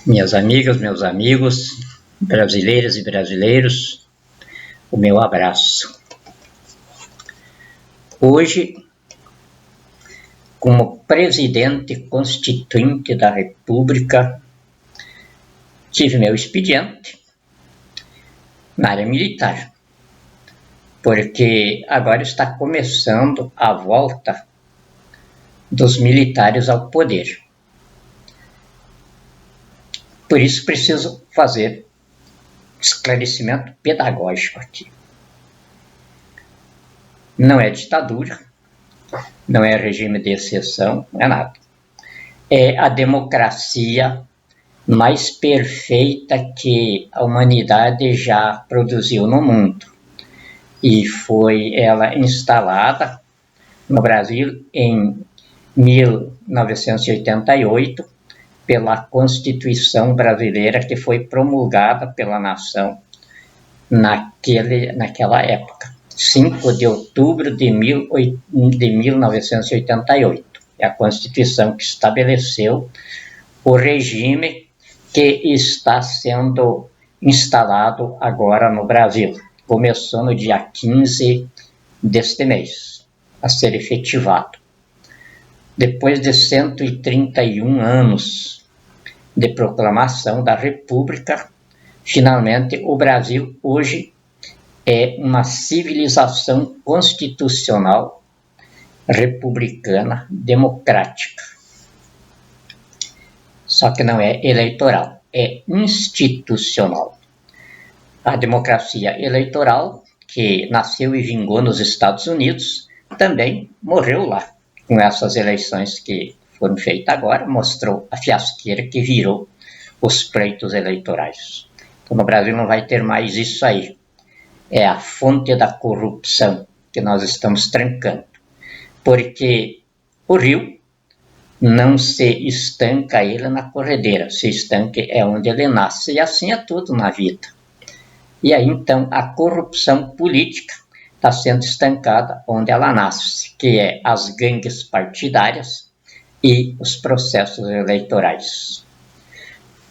Minhas amigas, meus amigos, brasileiras e brasileiros, o meu abraço. Hoje, como presidente constituinte da República, tive meu expediente na área militar, porque agora está começando a volta dos militares ao poder. Por isso preciso fazer esclarecimento pedagógico aqui. Não é ditadura, não é regime de exceção, não é nada. É a democracia mais perfeita que a humanidade já produziu no mundo. E foi ela instalada no Brasil em 1988 pela Constituição Brasileira, que foi promulgada pela nação naquela época, 5 de outubro de 1988. É a Constituição que estabeleceu o regime que está sendo instalado agora no Brasil. Começou no dia 15 deste mês a ser efetivado. Depois de 131 anos de proclamação da República, finalmente o Brasil hoje é uma civilização constitucional, republicana, democrática. Só que não é eleitoral, é institucional. A democracia eleitoral, que nasceu e vingou nos Estados Unidos, também morreu lá. Com essas eleições que foram feitas agora, mostrou a fiasqueira que virou os pleitos eleitorais. Então, no Brasil não vai ter mais isso aí. É a fonte da corrupção que nós estamos trancando. Porque o rio não se estanca ele na corredeira, se estanca é onde ele nasce, e assim é tudo na vida. E aí, então, a corrupção política está sendo estancada onde ela nasce, que é as gangues partidárias e os processos eleitorais.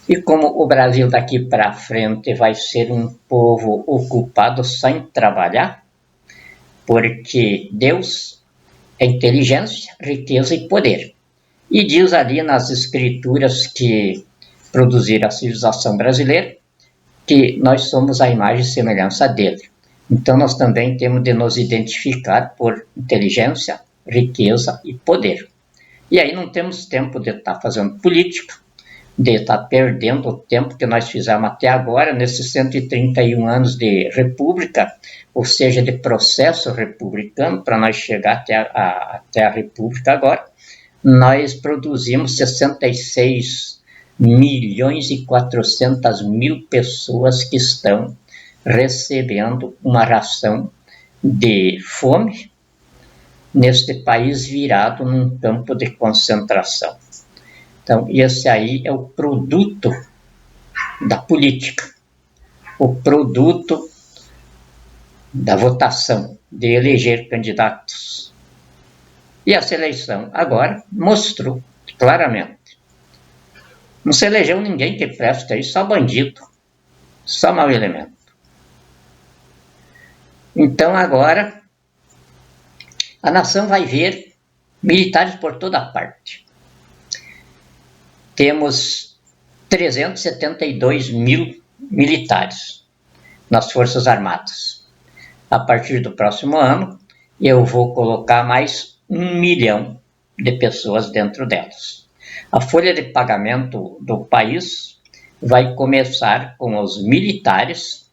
E como o Brasil daqui para frente vai ser um povo ocupado sem trabalhar, porque Deus é inteligência, riqueza e poder. E diz ali nas escrituras que produziram a civilização brasileira que nós somos a imagem e semelhança dele. Então nós também temos de nos identificar por inteligência, riqueza e poder. E aí não temos tempo de estar fazendo política, de estar perdendo o tempo que nós fizemos até agora, nesses 131 anos de república, ou seja, de processo republicano, para nós chegar até a república agora. Nós produzimos 66 milhões e 400 mil pessoas que estão recebendo uma ração de fome neste país virado num campo de concentração. Então, esse aí é o produto da política, o produto da votação, de eleger candidatos. E essa eleição agora mostrou claramente. Não se elegeu ninguém que presta aí, só bandido, só mau elemento. Então agora a nação vai ver militares por toda parte. Temos 372 mil militares nas Forças Armadas. A partir do próximo ano, eu vou colocar mais 1 milhão de pessoas dentro delas. A folha de pagamento do país vai começar com os militares,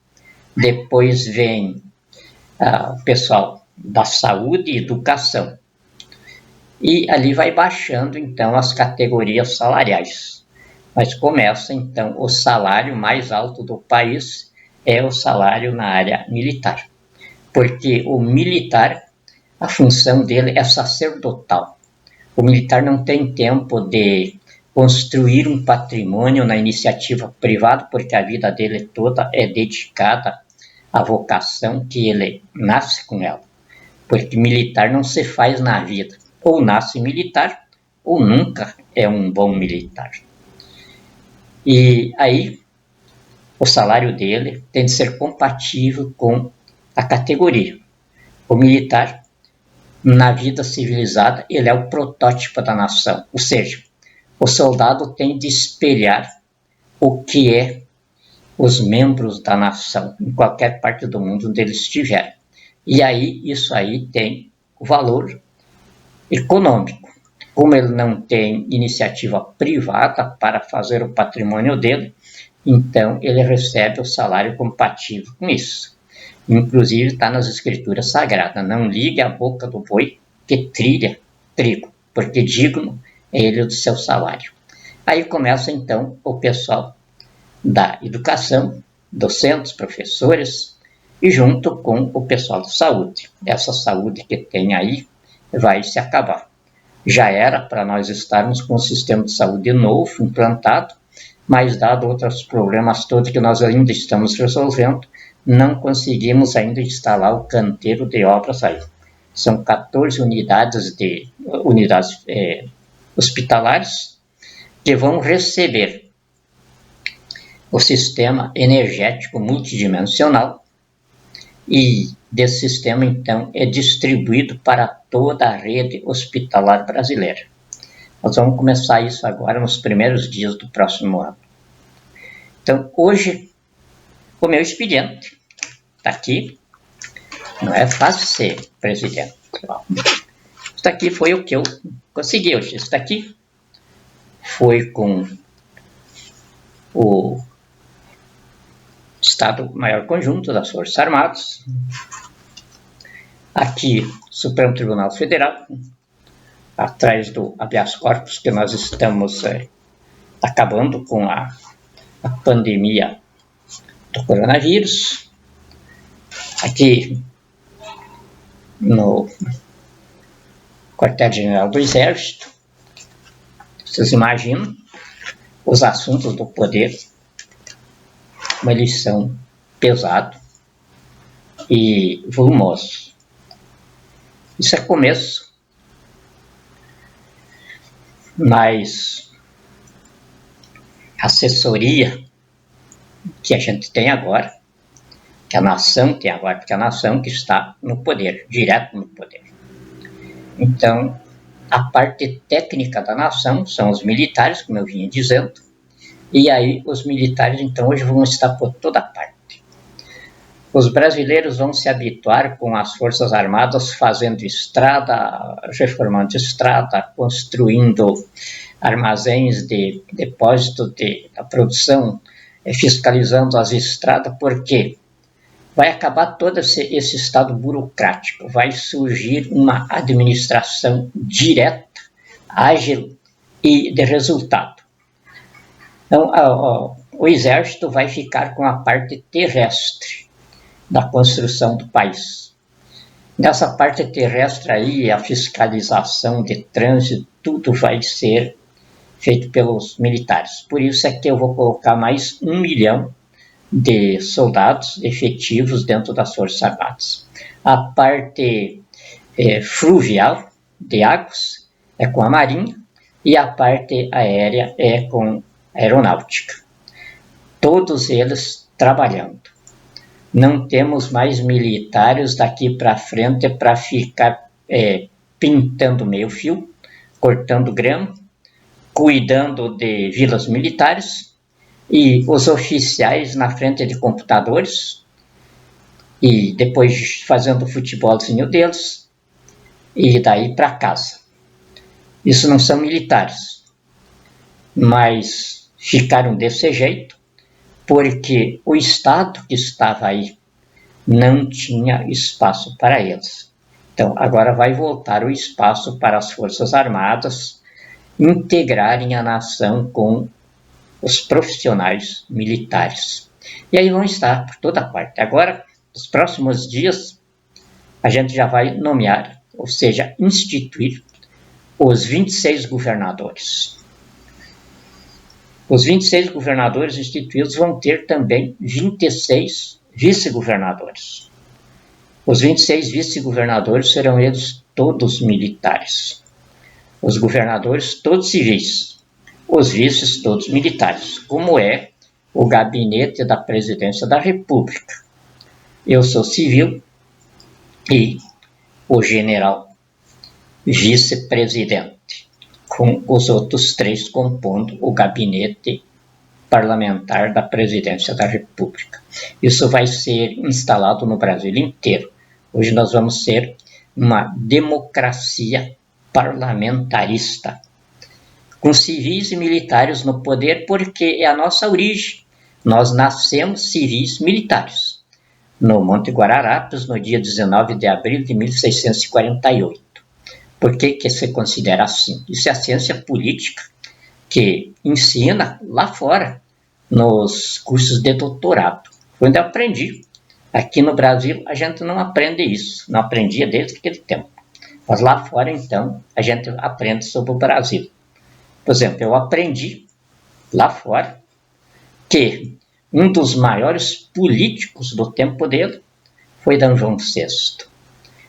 depois vem o pessoal da saúde e educação. E ali vai baixando, então, as categorias salariais. Mas começa, então, o salário mais alto do país é o salário na área militar. Porque o militar, a função dele é sacerdotal. O militar não tem tempo de construir um patrimônio na iniciativa privada, porque a vida dele toda é dedicada à vocação que ele nasce com ela. Porque militar não se faz na vida. Ou nasce militar, ou nunca é um bom militar. E aí o salário dele tem de ser compatível com a categoria. O militar, na vida civilizada, ele é o protótipo da nação, ou seja, o soldado tem de espelhar o que é os membros da nação, em qualquer parte do mundo onde ele estiver. E aí, isso aí tem o valor econômico. Como ele não tem iniciativa privada para fazer o patrimônio dele, então ele recebe o salário compatível com isso. Inclusive está nas escrituras sagradas, não ligue a boca do boi que trilha trigo, porque digno é ele do seu salário. Aí começa então o pessoal da educação, docentes, professores, e junto com o pessoal da saúde. Essa saúde que tem aí vai se acabar. Já era para nós estarmos com um sistema de saúde novo, implantado, mas dado outros problemas todos que nós ainda estamos resolvendo, não conseguimos ainda instalar o canteiro de obras aí. São 14 unidades hospitalares que vão receber o sistema energético multidimensional e desse sistema, então, é distribuído para toda a rede hospitalar brasileira. Nós vamos começar isso agora nos primeiros dias do próximo ano. Então, hoje, o meu expediente está aqui. Não é fácil ser presidente. Isso daqui foi o que eu consegui hoje. Isso daqui foi com o Estado-Maior Conjunto das Forças Armadas. Aqui, Supremo Tribunal Federal. Atrás do habeas corpus, que nós estamos acabando com a pandemia do coronavírus. Aqui no Quartel-General do Exército. Vocês imaginam os assuntos do poder, como eles são pesados e volumosos. Isso é começo, mas a assessoria que a gente tem agora, que a nação tem agora, porque a nação que está no poder, direto no poder. Então, a parte técnica da nação são os militares, como eu vinha dizendo, e aí os militares, então, hoje vão estar por toda parte. Os brasileiros vão se habituar com as Forças Armadas fazendo estrada, reformando estrada, construindo armazéns de depósito da produção, fiscalizando as estradas, porque vai acabar todo esse estado burocrático, vai surgir uma administração direta, ágil e de resultado. Então, o Exército vai ficar com a parte terrestre da construção do país. Nessa parte terrestre aí, a fiscalização de trânsito, tudo vai ser feito pelos militares. Por isso é que eu vou colocar mais 1 milhão de soldados efetivos dentro das Forças Armadas. A parte fluvial, de águas, é com a Marinha, e a parte aérea é com a Aeronáutica. Todos eles trabalhando. Não temos mais militares daqui para frente para ficar pintando meio fio, cortando grama, cuidando de vilas militares, e os oficiais na frente de computadores, e depois fazendo o futebolzinho deles, e daí para casa. Isso não são militares, mas ficaram desse jeito, porque o Estado que estava aí não tinha espaço para eles. Então, agora vai voltar o espaço para as Forças Armadas integrarem a nação com os profissionais militares. E aí vão estar por toda parte. Agora, nos próximos dias, a gente já vai nomear, ou seja, instituir os 26 governadores. Os 26 governadores instituídos vão ter também 26 vice-governadores. Os 26 vice-governadores serão eles todos militares. Os governadores todos civis. os vices todos militares, como é o gabinete da presidência da República. Eu sou civil e o general vice-presidente, com os outros 3 compondo o gabinete parlamentar da presidência da República. Isso vai ser instalado no Brasil inteiro. Hoje nós vamos ser uma democracia parlamentarista, com civis e militares no poder, porque é a nossa origem. Nós nascemos civis militares, no Monte Guararapes, no dia 19 de abril de 1648. Por que se considera assim? Isso é a ciência política que ensina lá fora, nos cursos de doutorado. Foi onde eu aprendi. Aqui no Brasil, a gente não aprende isso. Não aprendia desde aquele tempo. Mas lá fora, então, a gente aprende sobre o Brasil. Por exemplo, eu aprendi lá fora que um dos maiores políticos do tempo dele foi D. João VI.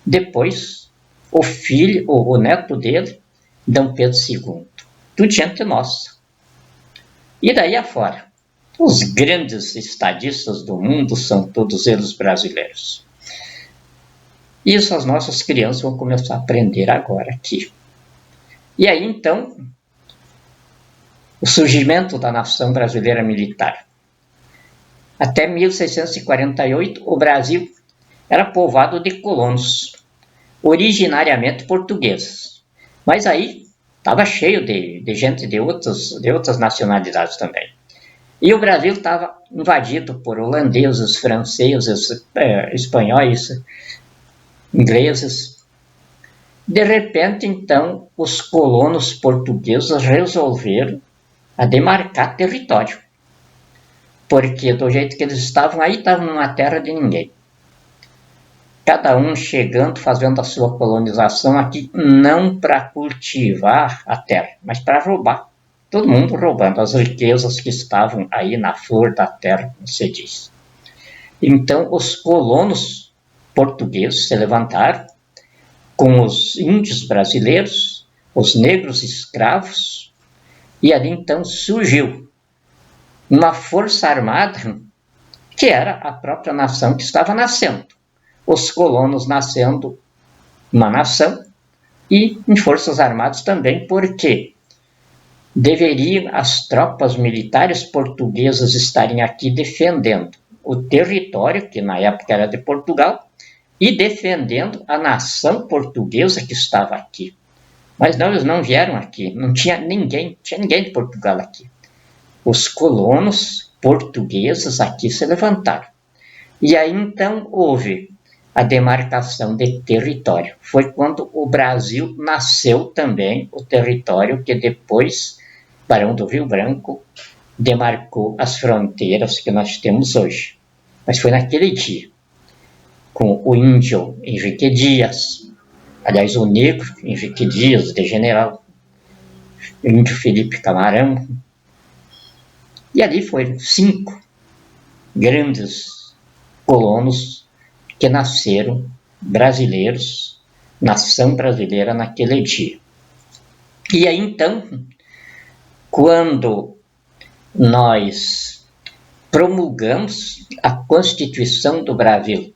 Depois, o neto dele, D. Pedro II. Tudo gente nossa. E daí afora, os grandes estadistas do mundo são todos eles brasileiros. Isso as nossas crianças vão começar a aprender agora aqui. E aí, então, o surgimento da nação brasileira militar. Até 1648, o Brasil era povoado de colonos, originariamente portugueses. Mas aí estava cheio de gente de outras nacionalidades também. E o Brasil estava invadido por holandeses, franceses, espanhóis, ingleses. De repente, então, os colonos portugueses resolveram demarcar território. Porque do jeito que eles estavam aí, estavam numa terra de ninguém. Cada um chegando, fazendo a sua colonização aqui, não para cultivar a terra, mas para roubar. Todo mundo roubando as riquezas que estavam aí na flor da terra, como se diz. Então, os colonos portugueses se levantaram com os índios brasileiros, os negros escravos, e ali então surgiu uma força armada que era a própria nação que estava nascendo. Os colonos nascendo uma nação e em forças armadas também, porque deveriam as tropas militares portuguesas estarem aqui defendendo o território, que na época era de Portugal, e defendendo a nação portuguesa que estava aqui. Mas não, eles não vieram aqui, não tinha ninguém de Portugal aqui. Os colonos portugueses aqui se levantaram. E aí então houve a demarcação de território. Foi quando o Brasil nasceu também, o território que depois Barão do Rio Branco demarcou as fronteiras que nós temos hoje. Mas foi naquele dia, com o índio Henrique Dias, aliás, o negro Henrique Dias, de general, o índio Felipe Camarão, e ali foram 5 grandes colonos que nasceram brasileiros, nação brasileira naquele dia. E aí então, quando nós promulgamos a Constituição do Brasil,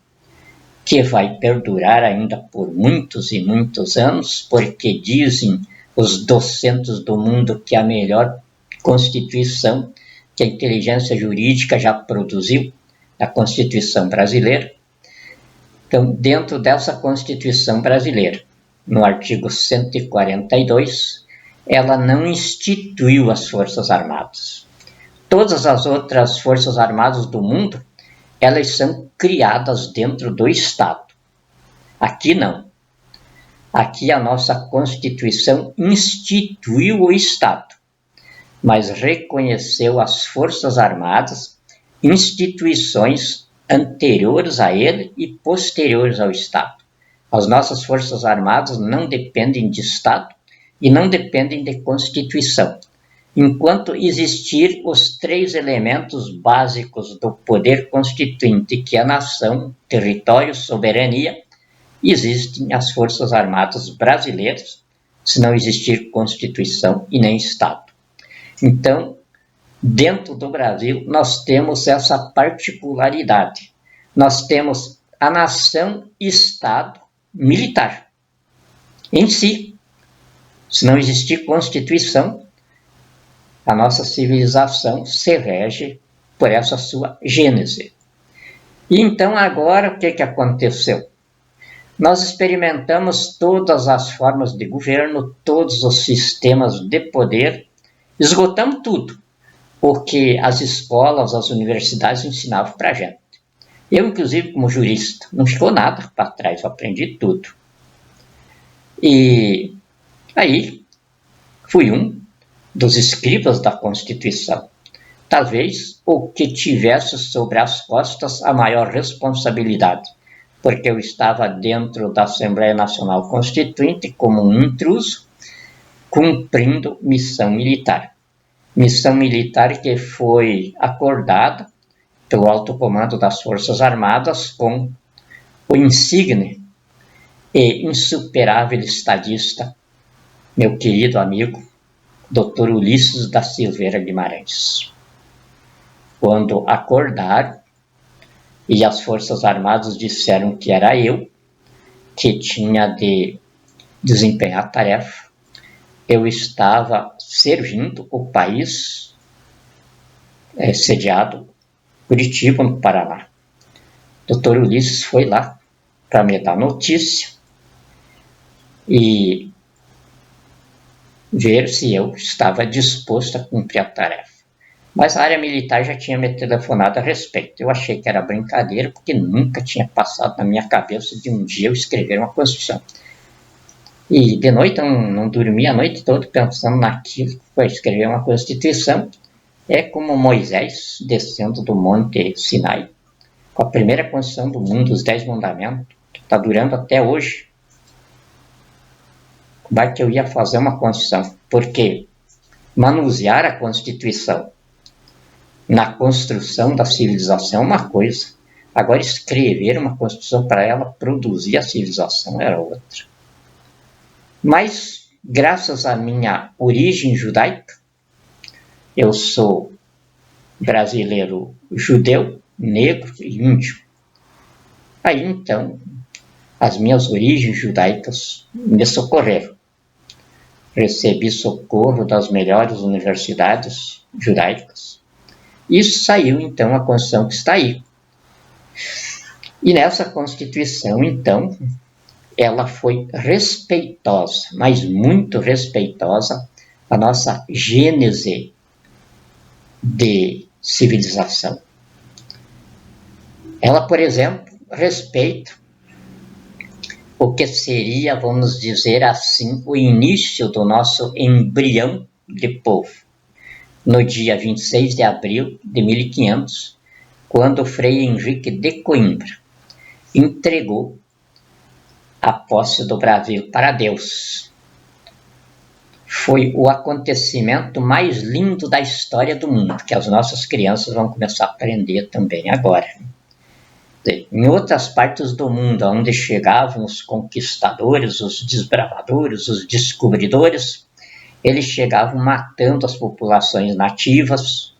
que vai perdurar ainda por muitos e muitos anos, porque dizem os docentes do mundo que é a melhor Constituição que a inteligência jurídica já produziu, a Constituição brasileira. Então, dentro dessa Constituição brasileira, no artigo 142, ela não instituiu as Forças Armadas. Todas as outras Forças Armadas do mundo, elas são criadas dentro do Estado. Aqui não. Aqui a nossa Constituição instituiu o Estado, mas reconheceu as Forças Armadas, instituições anteriores a ele e posteriores ao Estado. As nossas Forças Armadas não dependem de Estado e não dependem de Constituição. Enquanto existir os 3 elementos básicos do poder constituinte, que é a nação, território, soberania, existem as Forças Armadas brasileiras, se não existir Constituição e nem Estado. Então, dentro do Brasil, nós temos essa particularidade. Nós temos a nação-estado militar em si. Se não existir Constituição, a nossa civilização se rege por essa sua gênese. E então agora o que aconteceu? Nós experimentamos todas as formas de governo, todos os sistemas de poder, esgotamos tudo, porque as escolas, as universidades ensinavam para a gente. Eu, inclusive, como jurista, não ficou nada para trás, eu aprendi tudo. E aí fui um dos escribas da Constituição, talvez o que tivesse sobre as costas a maior responsabilidade, porque eu estava dentro da Assembleia Nacional Constituinte como um intruso, cumprindo missão militar. Missão militar que foi acordada pelo alto comando das Forças Armadas com o insigne e insuperável estadista, meu querido amigo, Dr. Ulisses da Silveira Guimarães. Quando acordaram e as Forças Armadas disseram que era eu que tinha de desempenhar a tarefa, eu estava servindo o país sediado Curitiba, no Paraná. Dr. Ulisses foi lá para me dar notícia e ver se eu estava disposto a cumprir a tarefa. Mas a área militar já tinha me telefonado a respeito. Eu achei que era brincadeira, porque nunca tinha passado na minha cabeça de um dia eu escrever uma Constituição. E de noite eu não dormi a noite toda pensando naquilo, para escrever uma Constituição. É como Moisés descendo do Monte Sinai, com a primeira Constituição do mundo, os 10 Mandamentos, que está durando até hoje. Vai que eu ia fazer uma Constituição, porque manusear a Constituição na construção da civilização é uma coisa, agora escrever uma Constituição para ela produzir a civilização era outra. Mas, graças à minha origem judaica, eu sou brasileiro judeu, negro e índio. Aí, então, as minhas origens judaicas me socorreram. Recebi socorro das melhores universidades judaicas. E saiu, então, a Constituição que está aí. E nessa Constituição, então, ela foi respeitosa, mas muito respeitosa, a nossa gênese de civilização. Ela, por exemplo, respeita o que seria, vamos dizer assim, o início do nosso embrião de povo, no dia 26 de abril de 1500, quando Frei Henrique de Coimbra entregou a posse do Brasil para Deus. Foi o acontecimento mais lindo da história do mundo, que as nossas crianças vão começar a aprender também agora. Em outras partes do mundo, onde chegavam os conquistadores, os desbravadores, os descobridores, eles chegavam matando as populações nativas.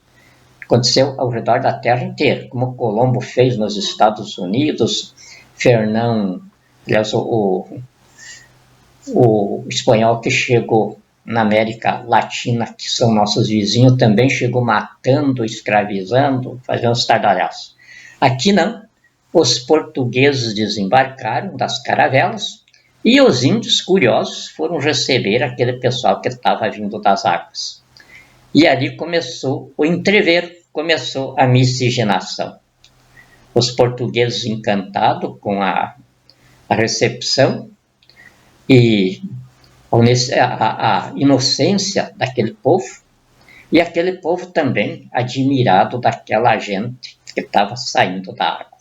Aconteceu ao redor da terra inteira, como Colombo fez nos Estados Unidos, Fernão, aliás, o espanhol que chegou na América Latina, que são nossos vizinhos, também chegou matando, escravizando, fazendo estardalhaço. Aqui não. Os portugueses desembarcaram das caravelas e os índios curiosos foram receber aquele pessoal que estava vindo das águas. E ali começou o entrevero, começou a miscigenação. Os portugueses encantados com a recepção e a inocência daquele povo, e aquele povo também admirado daquela gente que estava saindo da água.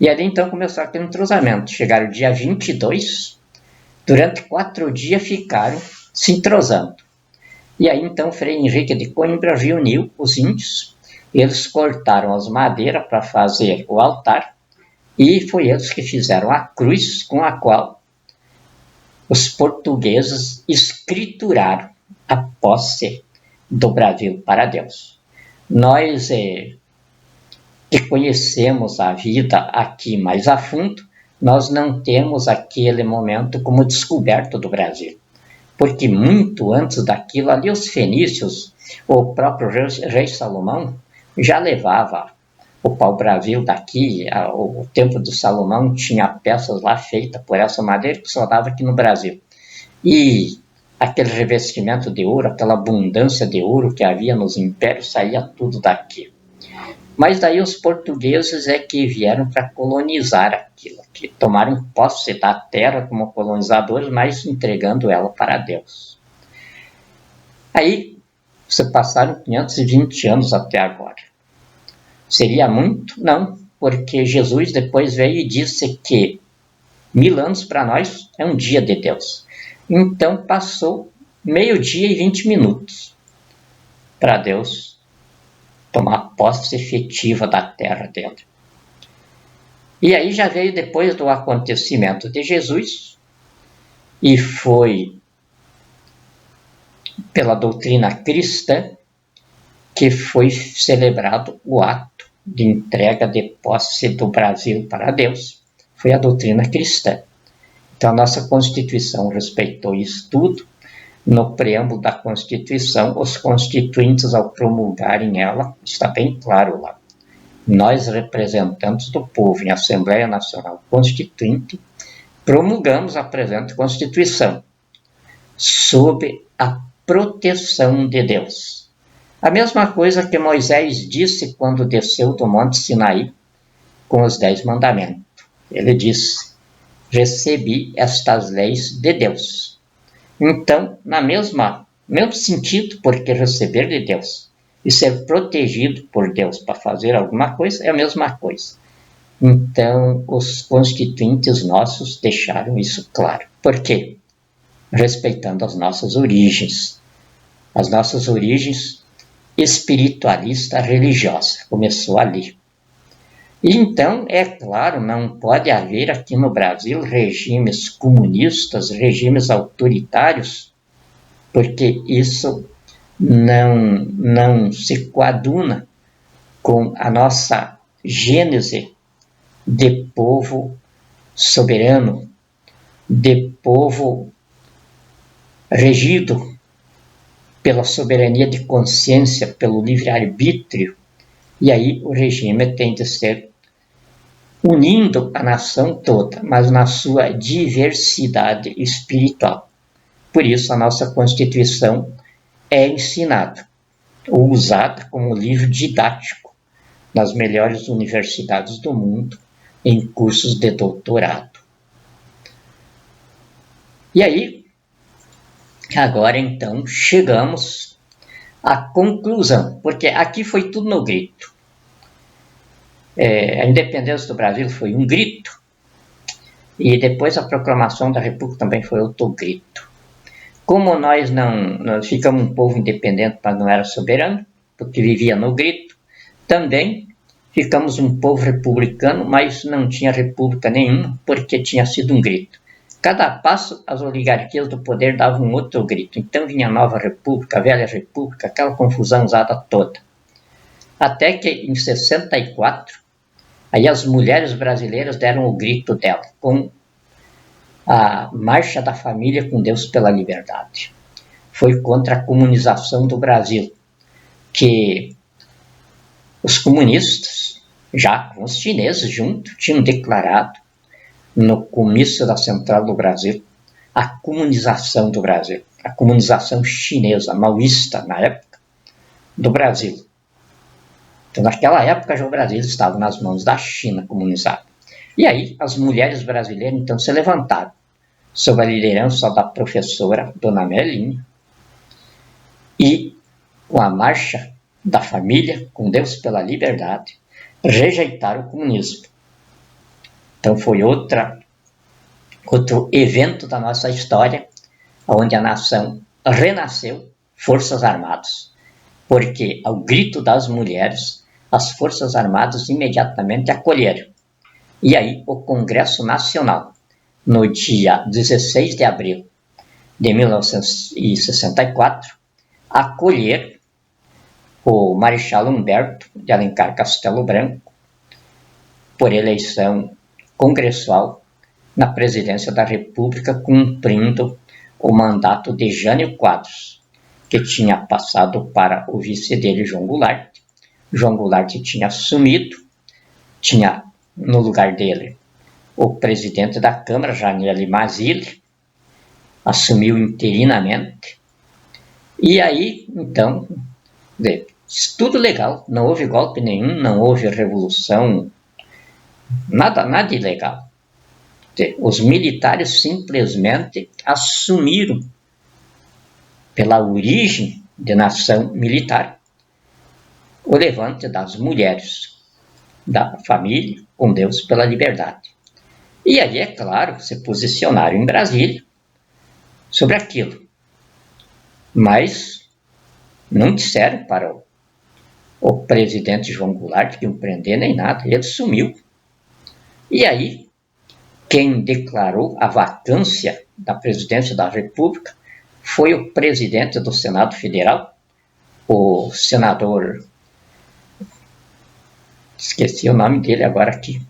E ali então começou aquele entrosamento. Chegaram dia 22, durante 4 dias ficaram se entrosando. E aí então Frei Henrique de Coimbra reuniu os índios, eles cortaram as madeiras para fazer o altar, e foi eles que fizeram a cruz com a qual os portugueses escrituraram a posse do Brasil para Deus. Nós que conhecemos a vida aqui mais a fundo, nós não temos aquele momento como descoberto do Brasil. Porque muito antes daquilo, ali os fenícios, o próprio rei Salomão, já levava o pau-brasil daqui. O Templo de Salomão tinha peças lá feitas por essa madeira que só dava aqui no Brasil. E aquele revestimento de ouro, aquela abundância de ouro que havia nos impérios, saía tudo daqui. Mas daí os portugueses é que vieram para colonizar aquilo, que tomaram posse da terra como colonizadores, mas entregando ela para Deus. Aí, se passaram 520 anos até agora. Seria muito? Não, porque Jesus depois veio e disse que 1000 anos para nós é um dia de Deus. Então passou 12h e 20 minutos para Deus tomar posse efetiva da terra dele. E aí já veio depois do acontecimento de Jesus, e foi pela doutrina cristã que foi celebrado o ato de entrega de posse do Brasil para Deus. Foi a doutrina cristã. Então a nossa Constituição respeitou isso tudo. No preâmbulo da Constituição, os constituintes, ao promulgarem ela, está bem claro lá: nós, representantes do povo em Assembleia Nacional Constituinte, promulgamos a presente Constituição sob a proteção de Deus. A mesma coisa que Moisés disse quando desceu do Monte Sinaí com os 10 mandamentos. Ele disse: recebi estas leis de Deus. Então, no mesmo sentido, porque receber de Deus e ser protegido por Deus para fazer alguma coisa é a mesma coisa. Então, os constituintes nossos deixaram isso claro. Por quê? Respeitando as nossas origens espiritualista religiosa, começou ali. E então, é claro, não pode haver aqui no Brasil regimes comunistas, regimes autoritários, porque isso não se coaduna com a nossa gênese de povo soberano, de povo regido pela soberania de consciência, pelo livre-arbítrio. E aí o regime tem de ser unindo a nação toda, mas na sua diversidade espiritual. Por isso a nossa Constituição é ensinada ou usada como livro didático nas melhores universidades do mundo, em cursos de doutorado. E aí, agora então, chegamos à conclusão, porque aqui foi tudo no grito. A independência do Brasil foi um grito, e depois a proclamação da República também foi outro grito. Como nós ficamos um povo independente, mas não era soberano, porque vivia no grito, também ficamos um povo republicano, mas não tinha república nenhuma, porque tinha sido um grito. Cada passo, as oligarquias do poder davam um outro grito. Então vinha a nova república, a velha república, aquela confusão usada toda. Até que em 64, aí as mulheres brasileiras deram o grito dela, com a Marcha da Família com Deus pela Liberdade. Foi contra a comunização do Brasil, que os comunistas, já com os chineses junto, tinham declarado no comício da Central do Brasil a comunização do Brasil, a comunização chinesa, maoísta na época, do Brasil. Então, naquela época já o Brasil estava nas mãos da China comunizada. E aí as mulheres brasileiras então se levantaram, sob a liderança da professora Dona Melinha, e com a Marcha da Família, com Deus pela Liberdade, rejeitaram o comunismo. Então foi outro evento da nossa história, onde a nação renasceu, Forças Armadas, porque ao grito das mulheres, as Forças Armadas imediatamente acolheram. E aí o Congresso Nacional, no dia 16 de abril de 1964, acolheram o Marechal Humberto de Alencar Castelo Branco, por eleição congressual na presidência da República, cumprindo o mandato de Jânio Quadros, que tinha passado para o vice dele, João Goulart. João Goulart tinha assumido, tinha no lugar dele o presidente da Câmara, Janelle Mazzilli, assumiu interinamente. E aí, então, tudo legal, não houve golpe nenhum, não houve revolução, nada ilegal. Os militares simplesmente assumiram, pela origem de nação militar, o levante das mulheres, da família, com Deus pela liberdade. E aí, é claro, se posicionaram em Brasília sobre aquilo. Mas não disseram para o presidente João Goulart que iam prender nem nada, ele sumiu. E aí, quem declarou a vacância da presidência da República foi o presidente do Senado Federal, o senador, esqueci o nome dele agora aqui,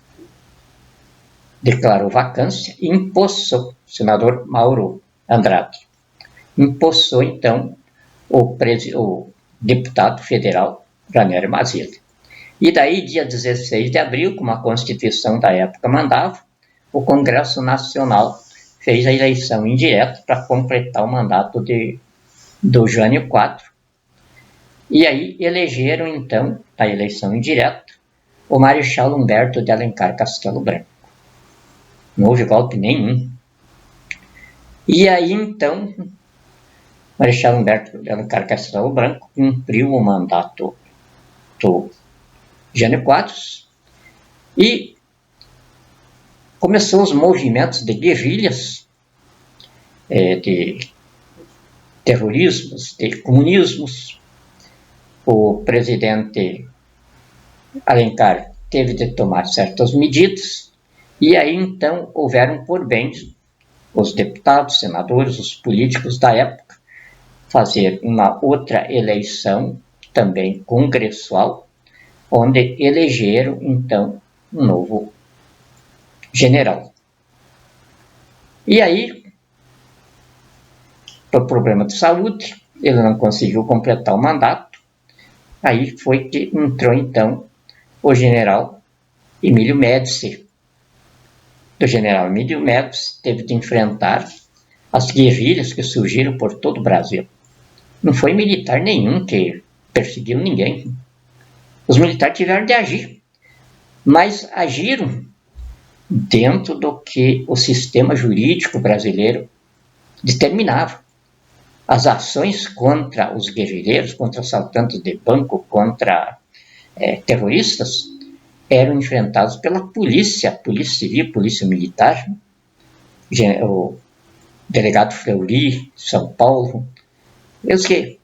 declarou vacância e empossou, o senador Mauro Andrade, empossou então o deputado federal Janelle Mazzilli. E daí, dia 16 de abril, como a Constituição da época mandava, o Congresso Nacional fez a eleição indireta para completar o mandato do Jânio Quadros. E aí elegeram, então, a eleição indireta, o Marechal Humberto de Alencar Castelo Branco. Não houve golpe nenhum. E aí, então, Marechal Humberto de Alencar Castelo Branco cumpriu o mandato do Jânio Quadros e começou os movimentos de guerrilhas, de terrorismos, de comunismos. O presidente Alencar teve de tomar certas medidas, e aí então houveram por bem os deputados, senadores, os políticos da época fazer uma outra eleição, também congressual, onde elegeram então um novo general. E aí, por problema de saúde, ele não conseguiu completar o mandato. Aí foi que entrou então o general Emílio Médici. O general Emílio Médici teve de enfrentar as guerrilhas que surgiram por todo o Brasil. Não foi militar nenhum que perseguiu ninguém. Os militares tiveram de agir, mas agiram dentro do que o sistema jurídico brasileiro determinava. As ações contra os guerrilheiros, contra assaltantes de banco, contra terroristas, eram enfrentadas pela polícia civil, polícia militar. O delegado Fleury, de São Paulo, eles que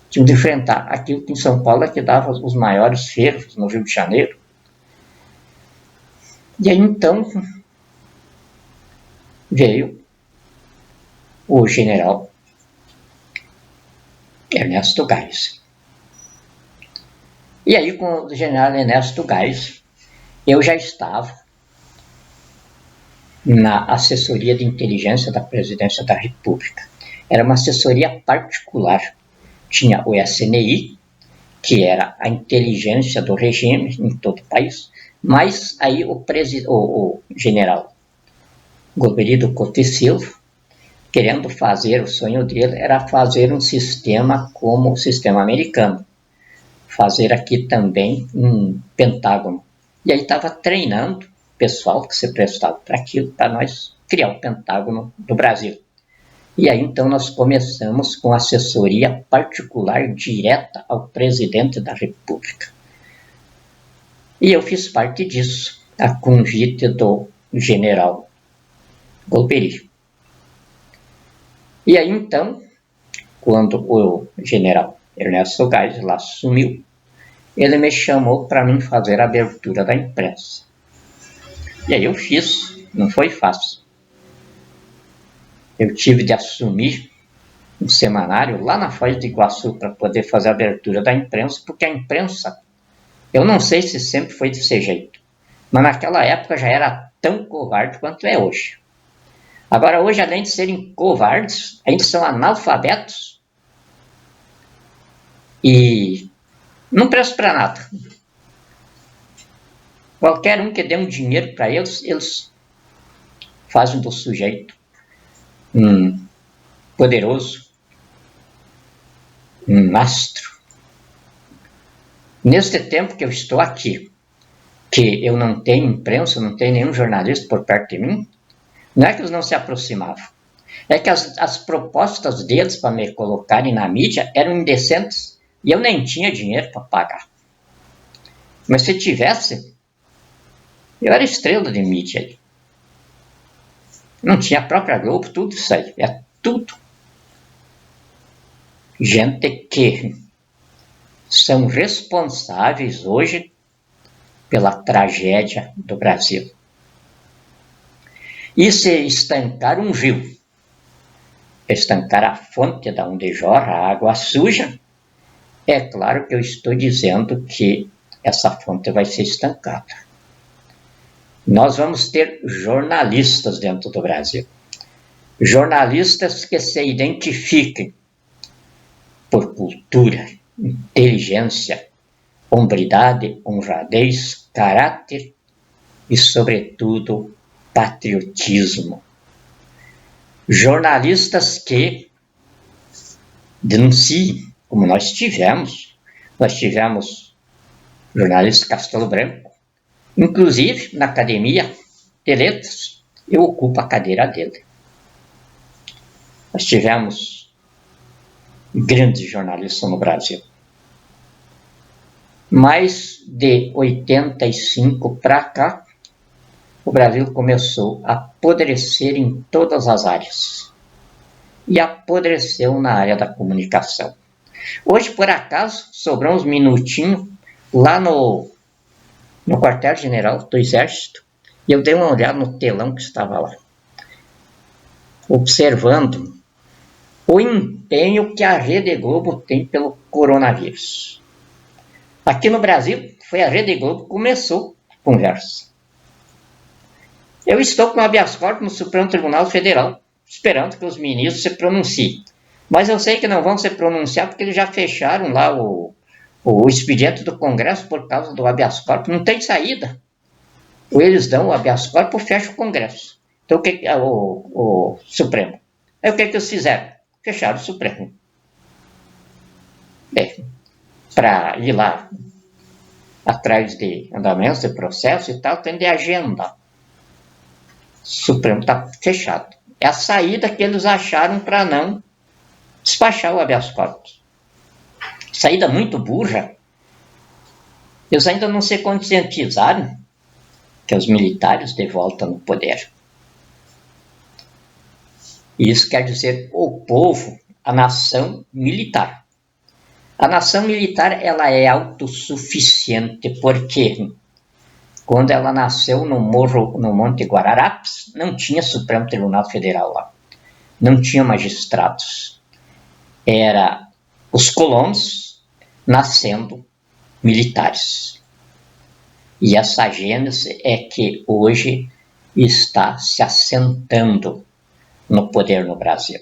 tinham de enfrentar aquilo que em São Paulo é que dava os maiores ferros no Rio de Janeiro. E aí então veio o general Ernesto Geisel. E aí, com o general Ernesto Geisel, eu já estava na assessoria de inteligência da presidência da República. Era uma assessoria particular. Tinha o SNI, que era a inteligência do regime em todo o país, mas aí o general Golbery Couto e Silva, querendo fazer, o sonho dele era fazer um sistema como o sistema americano, fazer aqui também um Pentágono. E aí estava treinando o pessoal que se prestava para aquilo, para nós criar o Pentágono do Brasil. E aí então nós começamos com assessoria particular direta ao presidente da República. E eu fiz parte disso, a convite do general Golbery. E aí então, quando o general Ernesto Geisel lá sumiu, ele me chamou para mim fazer a abertura da imprensa. E aí eu fiz, não foi fácil. Eu tive de assumir um semanário lá na Foz do Iguaçu para poder fazer a abertura da imprensa, porque a imprensa, eu não sei se sempre foi desse jeito, mas naquela época já era tão covarde quanto é hoje. Agora, hoje, além de serem covardes, ainda são analfabetos e não prestam para nada. Qualquer um que dê um dinheiro para eles, eles fazem do sujeito um poderoso, um mastro. Neste tempo que eu estou aqui, que eu não tenho imprensa, não tenho nenhum jornalista por perto de mim, não é que eles não se aproximavam, é que as propostas deles para me colocarem na mídia eram indecentes e eu nem tinha dinheiro para pagar. Mas se tivesse, eu era estrela de mídia aí. Não tinha a própria Globo, tudo isso aí, é tudo gente que são responsáveis hoje pela tragédia do Brasil. E se estancar um rio, estancar a fonte de onde jorra a água suja, é claro que eu estou dizendo que essa fonte vai ser estancada. Nós vamos ter jornalistas dentro do Brasil. Jornalistas que se identifiquem por cultura, inteligência, hombridade, honradez, caráter e, sobretudo, patriotismo. Jornalistas que denunciem, como nós tivemos jornalista Castelo Branco, inclusive na Academia de Letras, eu ocupo a cadeira dele. Nós tivemos grandes jornalistas no Brasil. Mas de 85 para cá, o Brasil começou a apodrecer em todas as áreas. E apodreceu na área da comunicação. Hoje, por acaso, sobrou uns minutinhos lá no quartel-general do Exército, e eu dei uma olhada no telão que estava lá, observando o empenho que a Rede Globo tem pelo coronavírus. Aqui no Brasil, foi a Rede Globo que começou a conversa. Eu estou com o habeas corpus no Supremo Tribunal Federal, esperando que os ministros se pronunciem. Mas eu sei que não vão se pronunciar porque eles já fecharam lá o expediente do Congresso por causa do habeas corpus. Não tem saída. Ou eles dão o habeas corpus ou fecha o Congresso. Então, o Supremo. Aí o que eles fizeram? Fecharam o Supremo. Bem, para ir lá atrás de andamentos de processo e tal, tem de agenda. O Supremo está fechado. É a saída que eles acharam para não despachar o habeas corpus. Saída muito burra. Eles ainda não se conscientizaram que os militares de volta no poder. Isso quer dizer o povo, a nação militar. A nação militar, ela é autossuficiente, porque quando ela nasceu no Monte Guararapes, não tinha Supremo Tribunal Federal lá. Não tinha magistrados. Era os colonos nascendo militares. E essa gênese é que hoje está se assentando no poder no Brasil.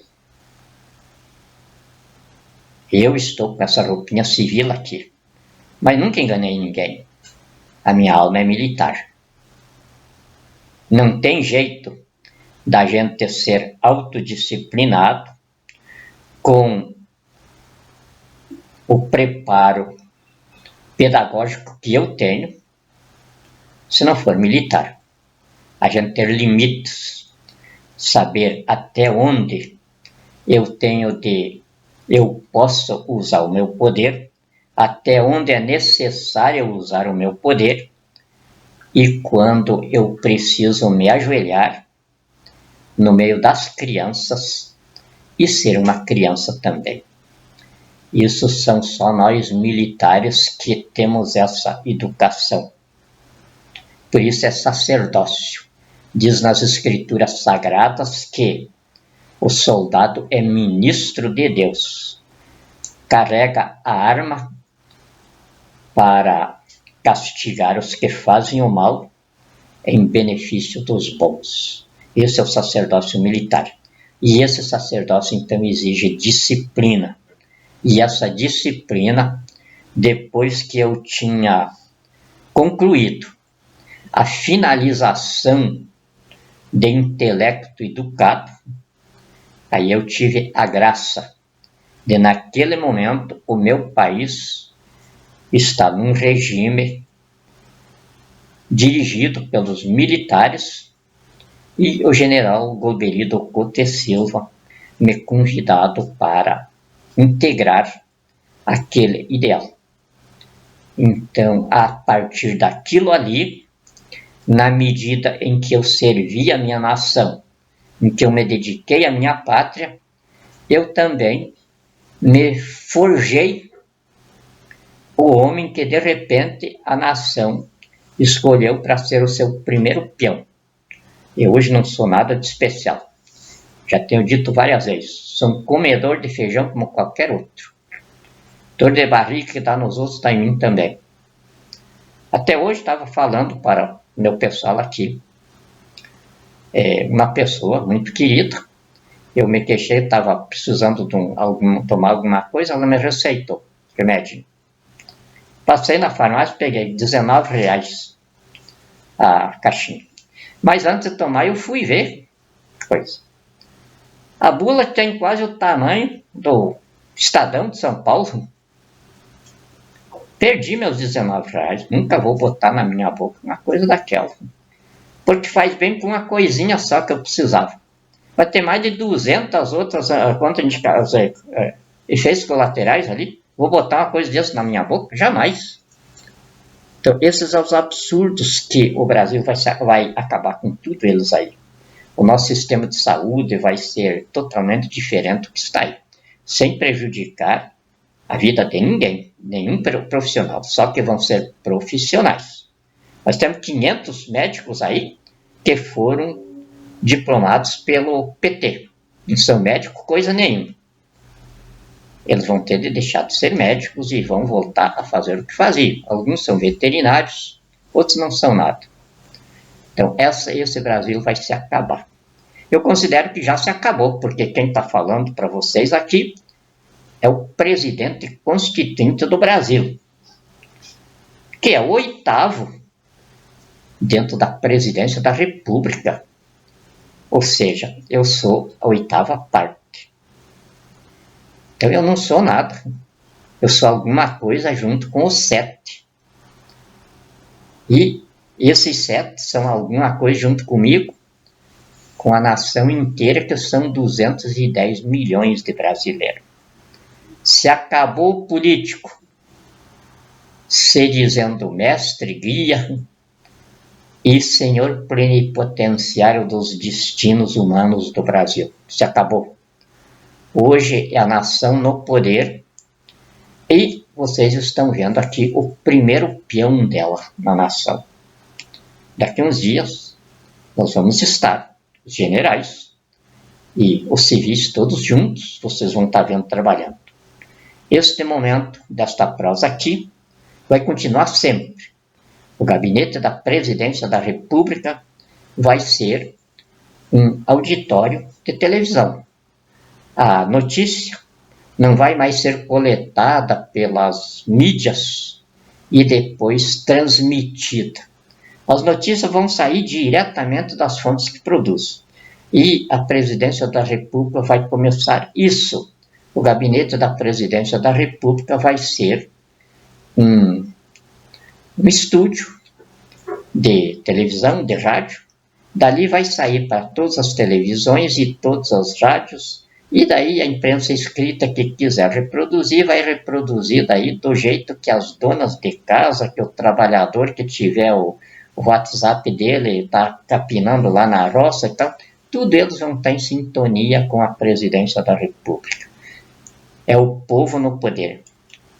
Eu estou com essa roupinha civil aqui, mas nunca enganei ninguém. A minha alma é militar. Não tem jeito da gente ser autodisciplinado com o preparo pedagógico que eu tenho, se não for militar. A gente ter limites, saber até onde eu posso usar o meu poder, até onde é necessário usar o meu poder e quando eu preciso me ajoelhar no meio das crianças e ser uma criança também. Isso são só nós militares que temos essa educação. Por isso é sacerdócio. Diz nas escrituras sagradas que O soldado é ministro de Deus. Carrega a arma para castigar os que fazem o mal em benefício dos bons. Esse é o sacerdócio militar. E esse sacerdócio, então, exige disciplina. E essa disciplina, depois que eu tinha concluído a finalização de intelecto educado, aí eu tive a graça de, naquele momento, o meu país está num regime dirigido pelos militares, e o general Golbery Couto Silva me convidado para integrar aquele ideal. Então, a partir daquilo ali, na medida em que eu servi a minha nação, em que eu me dediquei à minha pátria, eu também me forjei o homem que, de repente, a nação escolheu para ser o seu primeiro peão. Eu hoje não sou nada de especial. Já tenho dito várias vezes, sou um comedor de feijão como qualquer outro. Dor de barriga que dá nos outros está em mim também. Até hoje estava falando para o meu pessoal aqui, uma pessoa muito querida, eu me queixei, estava precisando de tomar alguma coisa, ela me receitou remédio. Passei na farmácia, peguei R$19 a caixinha. Mas antes de tomar, eu fui ver coisa. A bula tem quase o tamanho do Estadão de São Paulo. Perdi meus R$19. Nunca vou botar na minha boca uma coisa daquela. Porque faz bem com uma coisinha só que eu precisava. Vai ter mais de 200 outras efeitos colaterais ali. Vou botar uma coisa dessa na minha boca? Jamais. Então, esses são os absurdos que o Brasil vai acabar com tudo eles aí. O nosso sistema de saúde vai ser totalmente diferente do que está aí, sem prejudicar a vida de ninguém, nenhum profissional, só que vão ser profissionais. Nós temos 500 médicos aí que foram diplomados pelo PT. Não são médicos coisa nenhuma. Eles vão ter de deixar de ser médicos e vão voltar a fazer o que faziam. Alguns são veterinários, outros não são nada. Então, esse Brasil vai se acabar. Eu considero que já se acabou, porque quem está falando para vocês aqui é o presidente constituinte do Brasil, que é o 8º dentro da presidência da República. Ou seja, eu sou a 8ª parte. Então eu não sou nada. Eu sou alguma coisa junto com os 7. E esses 7 são alguma coisa junto comigo, com a nação inteira, que são 210 milhões de brasileiros. Se acabou o político se dizendo mestre, guia e senhor plenipotenciário dos destinos humanos do Brasil. Se acabou. Hoje é a nação no poder e vocês estão vendo aqui o primeiro peão dela na nação. Daqui a uns dias nós vamos estar, os generais e os civis todos juntos, vocês vão estar vendo trabalhando. Este momento desta prosa aqui vai continuar sempre. O gabinete da presidência da República vai ser um auditório de televisão. A notícia não vai mais ser coletada pelas mídias e depois transmitida. As notícias vão sair diretamente das fontes que produzem. E a presidência da República vai começar isso. O gabinete da presidência da República vai ser um estúdio de televisão, de rádio. Dali vai sair para todas as televisões e todas as rádios. E daí a imprensa escrita que quiser reproduzir, vai reproduzir daí do jeito que as donas de casa, que o trabalhador que tiver o WhatsApp dele está capinando lá na roça e tal, tudo eles vão estar em sintonia com a presidência da República. É o povo no poder.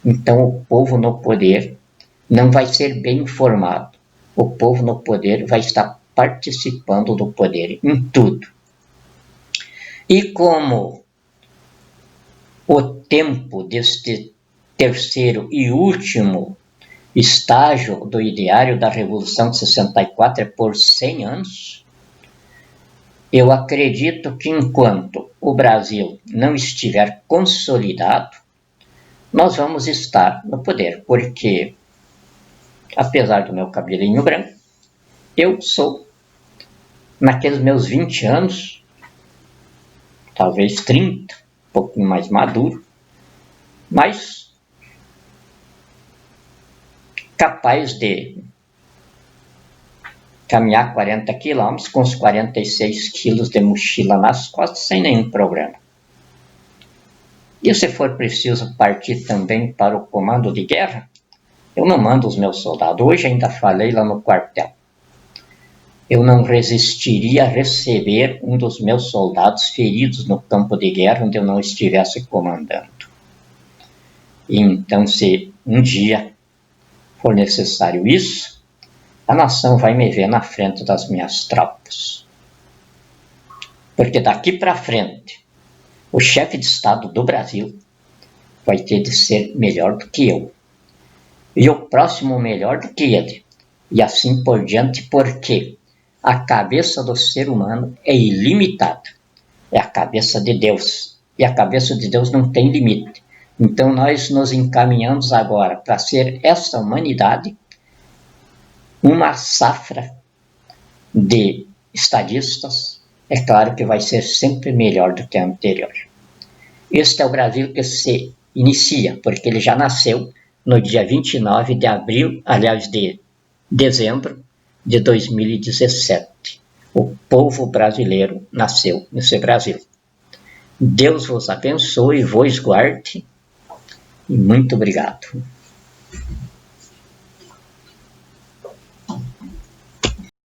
Então o povo no poder não vai ser bem informado. O povo no poder vai estar participando do poder em tudo. E como o tempo deste terceiro e último estágio do ideário da Revolução de 64 é por 100 anos, eu acredito que enquanto o Brasil não estiver consolidado, nós vamos estar no poder, porque, apesar do meu cabelinho branco, eu sou, naqueles meus 20 anos, talvez 30, um pouquinho mais maduro, mas capaz de caminhar 40 quilômetros com os 46 quilos de mochila nas costas sem nenhum problema. E se for preciso partir também para o comando de guerra, eu não mando os meus soldados. Hoje ainda falei lá no quartel. Eu não resistiria a receber um dos meus soldados feridos no campo de guerra onde eu não estivesse comandando. E então, se um dia for necessário isso, a nação vai me ver na frente das minhas tropas. Porque daqui para frente, o chefe de Estado do Brasil vai ter de ser melhor do que eu. E o próximo melhor do que ele. E assim por diante, porque a cabeça do ser humano é ilimitada. É a cabeça de Deus. E a cabeça de Deus não tem limite. Então nós nos encaminhamos agora para ser essa humanidade uma safra de estadistas. É claro que vai ser sempre melhor do que a anterior. Este é o Brasil que se inicia, porque ele já nasceu no dia 29 de abril, aliás, de dezembro de 2017. O povo brasileiro nasceu nesse Brasil. Deus vos abençoe, vos guarde e muito obrigado.